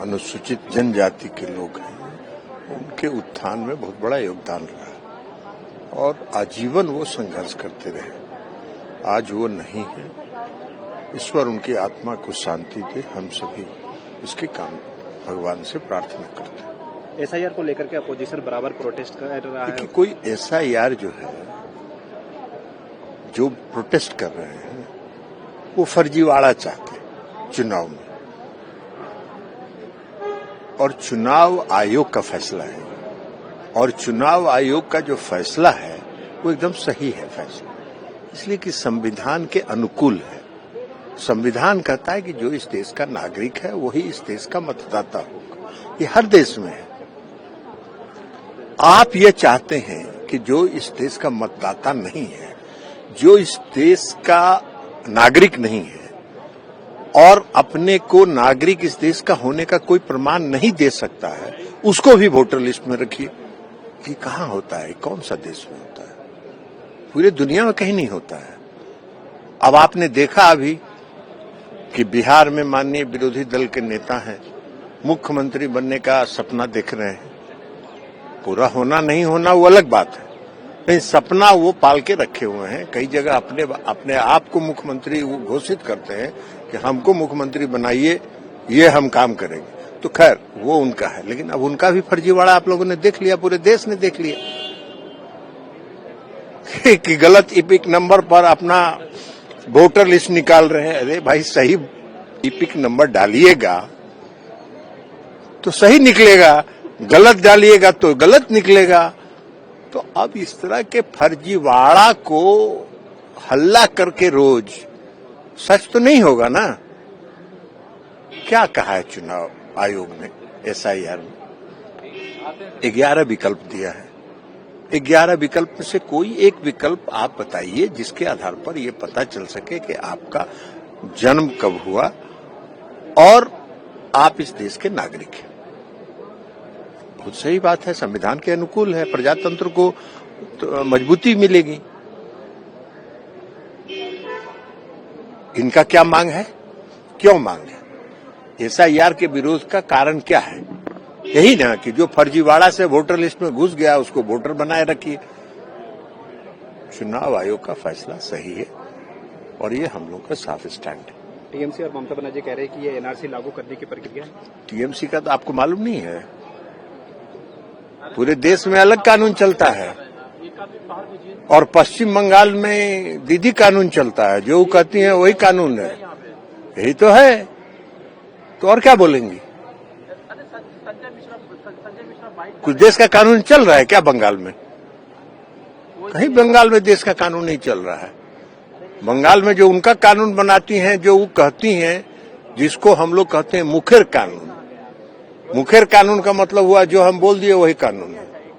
अनुसूचित जनजाति के लोग हैं, उनके उत्थान में बहुत बड़ा योगदान रहा और आजीवन वो संघर्ष करते रहे। आज वो नहीं है। ईश्वर उनकी आत्मा को शांति दे। हम सभी इसके काम भगवान से प्रार्थना करते हैं। एसआईआर को लेकर के अपोजिशन बराबर प्रोटेस्ट कर रहा है। कोई एसआईआर जो है, जो प्रोटेस्ट कर रहे हैं, वो फर्जीवाड़ा चाहते हैं चुनाव में, और चुनाव आयोग का फैसला है। और चुनाव आयोग का जो फैसला है वो एकदम सही है फैसला, इसलिए कि संविधान के अनुकूल है। संविधान कहता है कि जो इस देश का नागरिक है वही इस देश का मतदाता होगा। ये हर देश में है। आप ये चाहते हैं कि जो इस देश का मतदाता नहीं है, जो इस देश का नागरिक नहीं है और अपने को नागरिक इस देश का होने का कोई प्रमाण नहीं दे सकता है, उसको भी वोटर लिस्ट में रखिए। ये कहाँ होता है? कौन सा देश में होता है? पूरी दुनिया में कहीं नहीं होता है। अब आपने देखा अभी कि बिहार में माननीय विरोधी दल के नेता हैं, मुख्यमंत्री बनने का सपना देख रहे हैं। पूरा होना नहीं होना वो अलग बात है, लेकिन सपना वो पाल के रखे हुए हैं। कई जगह अपने आप को मुख्यमंत्री घोषित करते हैं कि हमको मुख्यमंत्री बनाइए, ये हम काम करेंगे। तो खैर वो उनका है, लेकिन अब उनका भी फर्जीवाड़ा आप लोगों ने देख लिया, पूरे देश ने देख लिया कि गलत इपिक नंबर पर अपना वोटर लिस्ट निकाल रहे हैं। अरे भाई, सही इपिक नंबर डालिएगा तो सही निकलेगा, गलत डालिएगा तो गलत निकलेगा। तो अब इस तरह के फर्जीवाड़ा को हल्ला करके रोज सच तो नहीं होगा ना। क्या कहा है चुनाव आयोग ने एसआईआर में? 11 विकल्प दिया है। 11 विकल्प में से कोई एक विकल्प आप बताइए जिसके आधार पर यह पता चल सके कि आपका जन्म कब हुआ और आप इस देश के नागरिक हैं। बहुत सही बात है, संविधान के अनुकूल है, प्रजातंत्र को तो मजबूती मिलेगी। इनका क्या मांग है? क्यों मांग है? एसआईआर के विरोध का कारण क्या है? यही ना कि जो फर्जीवाड़ा से वोटर लिस्ट में घुस गया उसको वोटर बनाए रखिए। चुनाव आयोग का फैसला सही है और ये हम लोग का साफ स्टैंड है। टीएमसी और ममता बनर्जी कह रहे हैं कि ये एनआरसी लागू करने की प्रक्रिया है। टीएमसी का तो आपको मालूम नहीं है? पूरे देश में अलग कानून चलता है और पश्चिम बंगाल में दीदी कानून चलता है। जो कहती है वही कानून है। यही तो है, तो और क्या बोलेंगी? कुछ देश का कानून चल रहा है क्या बंगाल में? कहीं बंगाल में देश का कानून नहीं चल रहा है। बंगाल में जो उनका कानून बनाती हैं, जो वो कहती हैं, जिसको हम लोग कहते हैं मुखेर कानून। मुखेर कानून का मतलब हुआ जो हम बोल दिए वही कानून है।